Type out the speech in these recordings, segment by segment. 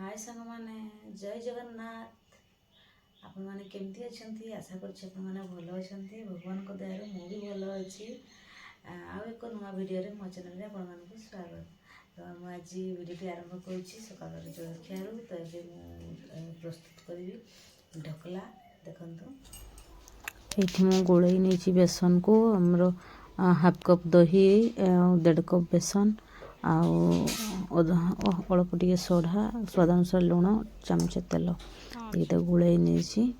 हाय सांग माने जय जगन्नाथ आपण माने केमती अछंती आशा करछि आपण माने भलो अछंती भगवान को दयारु मु भी भलो अछि आ एक नुआ वीडियो रे मो चैनल रे आपण मानकु स्वागत। तो हम आज वीडियो आरंभ करूछि सकाळ रे जलखिया रो। तो एबे मु प्रस्तुत करबी ढोकला देखंतु। एठी मु गोळई नेछि बेसन को हमरो हाफ कप दही 1.5 कप बेसन अल्प टे सोढ़ा स्वाद अनुसार लुण चामचे तेल ये गुड़े नहीं।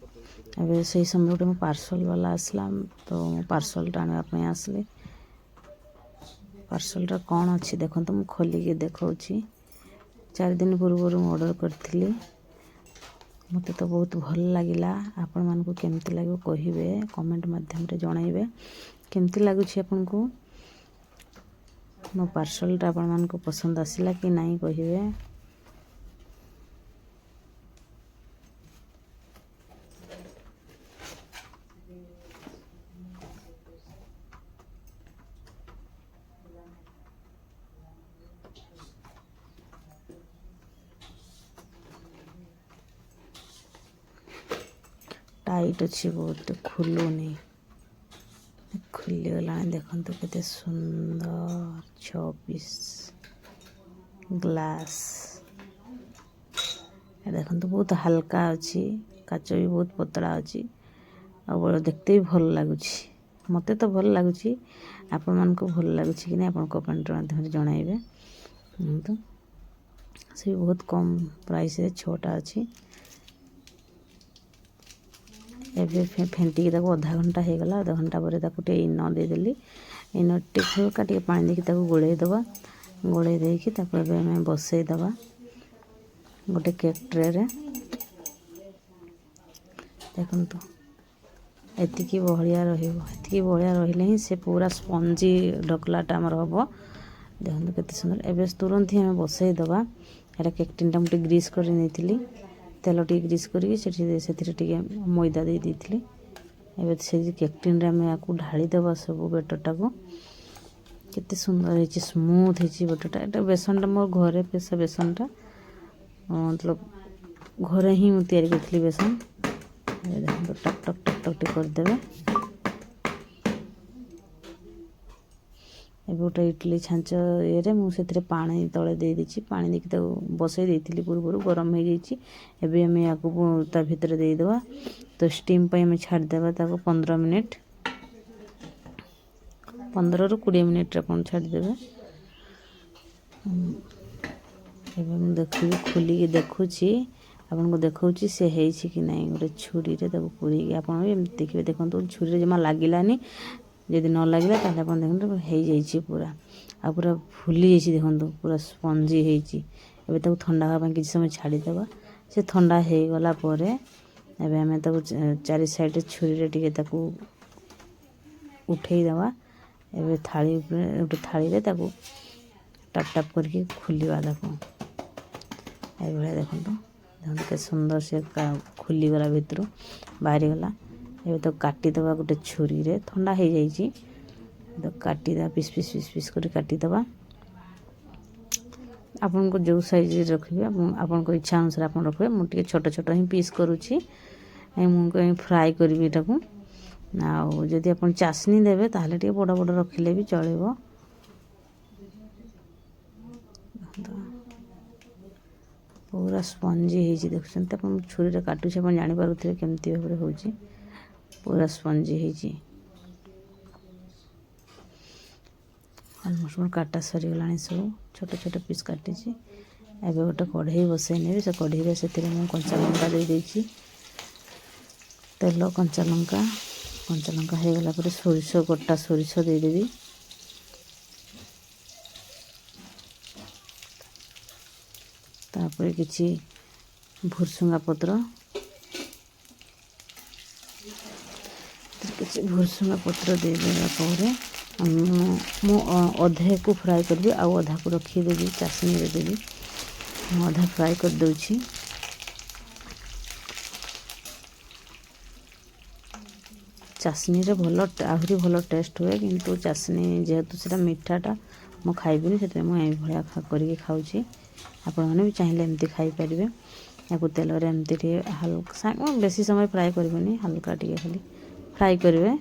एवं से समय गोटे मो पार्सल वाला आसला तो पार्सल आने आसले पार्सलटा कौन अच्छी देखो तो मुझे खोलिकी देखा 4 दिन पूर्व ऑर्डर करी मत तो बहुत भल लगिला। आपण मानक केमती लगे कहे कमेंट माध्यम रे जनइबे केमती लगुच आपन को मो पार्सलटा आपण मानक पसंद आसिला कि नहीं कहे। टाइट अच्छी बहुत खुलुनी खुलीगला देखो तो केते सुंदर 6 पीस ग्लास देखो तो बहुत हल्का अच्छी काच भी बहुत पतला अच्छी और देखते भी भल लगुच मते तो भल लगुच आपण मन को भल लगुच कि नहीं आपण कमेंट माध्यम जनइबे। तो से बहुत कम प्राइस रे छोटा अच्छी एबे फेंटी अधा घंटा हो गला। आधा घंटा पर टे इनो देदेली इनो टे हल्का टे पानी देके गोले दबा गोले देकी बसई दबा गोटे केक ट्रे रे देखो तो एतिकी बहलिया एतिकी बहलिया रहिले ही से पूरा स्पंजी ढोकलाटा आमर हम देखो केते सुंदर। एबे तुरंत ही हमें बसई दबा एटा केक टिन टा मुटे ग्रीस कर नहीं तेल टी ग्रीस करके मैदा दे देती एवं से केक टिन रे आम या ढाली देवा सब बेटरटा को केते सुंदर है स्मूथ है बेटरटा। एटा बेसनटा मोर घरे पेशा बेसनटा मतलब घरे ही मुझे तैयारी करथली बेसन देखो टक टक टक टक करदेवे। एबे गोटे इडली छांच ये मुझे पानी तले दे देछि पानी देके बसई देती पूर्व गरम हो जाइए। एबे हमें या ता भीतर दे देवा तो स्टीम पे हमें छाड़ देवा 15 मिनट 15 रु 20 मिनट अपन छाड़ देवे। एबे हम देखि खोली देखुची आपन को देखौची से हेछि कि नहीं गोटे छुरी रे पूरी आपन भी देखिए देखो छुरी रे जमा लागिलानी यदि न लगे ताले अपन देखो हो जाइए पूरा आ पूरा फुली जाइए देखो पूरा स्पंजी होइछि। एबे ताको ठंडा हवा किसी समय छाड़ीदेवा से ठंडा हो गला पर एबे हमें ताको चारि साइड छुरी रे टिके ताको उठेई देवा। एबे थाली गोटे थाली रे ताको टप टप करके खुलिवा ताको एबे देखो तो के सुंदर से खुली गला भितर बाहरी गला। एबे तो काटी देवा गोटे छुरी रे ठंडा हो जाइए तो काटी देवा पीस पीस पीस पीस कर काटी देवा। आपन को जो साइज रखिए आपन को इच्छा अनुसार आपन रखिए मुझे छोट छोट ही पीस करुँची मुझे फ्राए करी को आदि आप चासनी देवे ताहले टे बड़ बड़ रखिले भी चलो। पूरा स्पंजी हो देखुं छुरी काटुचे आप जानीपे केमती भाव हो पूरा स्पंजी हो अलमोस्ट मोर काटा सरीगला सब छोट छोट पीस काटी। एबे गोटे कढ़ई बसई ने से कढ़ई रे से कंचा लंका दे देछि तेल कंचा लंका हो गला पर सोरिष गोटा सोरिष दे देबी तापर किछि भुरसुंगा पत्र दे देला पर मु अधे को फ्राए करबी आ अधा को रखीदेवी चासनी रे देवी अधा फ्राए कर दूची। चासनी रे भल आहरी भल टेस्ट हुए किंतु चासनी जेहेतु सेटा मीठाटा मु खाइबिनी से मुझे भाया करके खाऊँ ଆପଣମାନେ ବି ଚାହିଁଲେ ଏମିତି ଖାଇପାରିବେ। ୟାକୁ ତେଲରେ ଏମିତି ଟିକେ ହାଲକା ବେଶୀ ସମୟ ଫ୍ରାଏ କରିବେନି, ହାଲକା ଟିକେ ଖାଲି ଫ୍ରାଏ କରିବେ।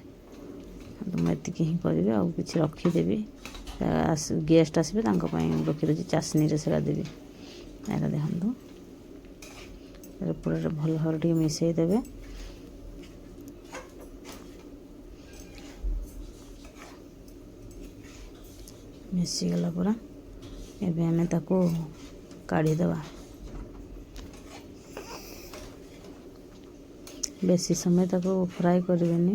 ତ ମୁଁ ଏତିକି ହିଁ କରିବି, ଆଉ କିଛି ରଖିଦେବି। ଗେଷ୍ଟ ଆସିବେ ତାଙ୍କ ପାଇଁ ରଖିଦେଉଛି, ଚାଶନୀରେ ସେଟା ଦେବି। ଏଇଟା ଦେଖନ୍ତୁ ପୁରା ଭଲ ଭାବରେ ଟିକେ ମିଶାଇ ଦେବେ। ମିଶିଗଲା ପୁରା। ଏବେ ଆମେ ତାକୁ କାଢ଼ିଦେବା। ବେଶୀ ସମୟ ତାକୁ ଫ୍ରାଏ କରିବେନି,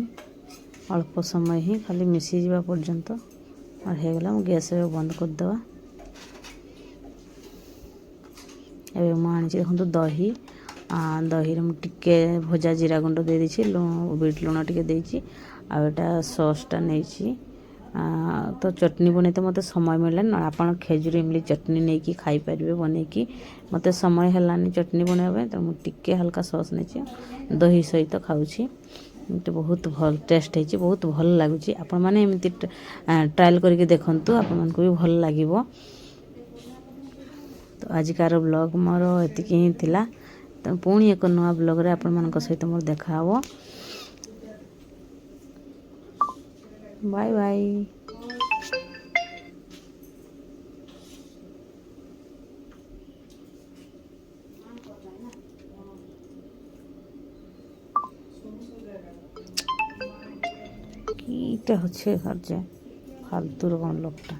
ଅଳ୍ପ ସମୟ ହିଁ ଖାଲି ମିଶିଯିବା ପର୍ଯ୍ୟନ୍ତ। ଆଉ ହେଇଗଲା, ମୁଁ ଗ୍ୟାସ୍ ଏବେ ବନ୍ଦ କରିଦେବା। ଏବେ ମୁଁ ଆଣିଛି ଦେଖନ୍ତୁ ଦହି। ଦହିରେ ମୁଁ ଟିକେ ଭଜା ଜିରା ଗୁଣ୍ଡ ଦେଇଦେଇଛି, ବିଟ୍ ଲୁଣ ଟିକେ ଦେଇଛି। ଆଉ ଏଇଟା ସସ୍ଟା ନେଇଛି। ତ ଚଟଣି ବନେଇତେ ମୋତେ ସମୟ ମିଳିଲାନି, ଆପଣ ଖେଜୁରୀ ଇମଲି ଚଟଣି ନେଇକି ଖାଇପାରିବେ ବନେଇକି। ମୋତେ ସମୟ ହେଲାନି ଚଟଣି ବନେଇବା ପାଇଁ, ତ ମୁଁ ଟିକେ ହାଲକା ସସ୍ ନେଇଛି, ଦହି ସହିତ ଖାଉଛି। ଏମିତି ବହୁତ ଭଲ ଟେଷ୍ଟ ହେଇଛି, ବହୁତ ଭଲ ଲାଗୁଛି। ଆପଣମାନେ ଏମିତି ଟ୍ରାଏଲ୍ କରିକି ଦେଖନ୍ତୁ, ଆପଣମାନଙ୍କୁ ବି ଭଲ ଲାଗିବ। ତ ଆଜିକାର ବ୍ଲଗ୍ ମୋର ଏତିକି ହିଁ ଥିଲା। ତ ପୁଣି ଏକ ନୂଆ ବ୍ଲଗ୍ରେ ଆପଣମାନଙ୍କ ସହିତ ମୋର ଦେଖା ହେବ। Bye bye. কীটা হচ্ছে ঘর যে ফালতুর কোন লোকটা।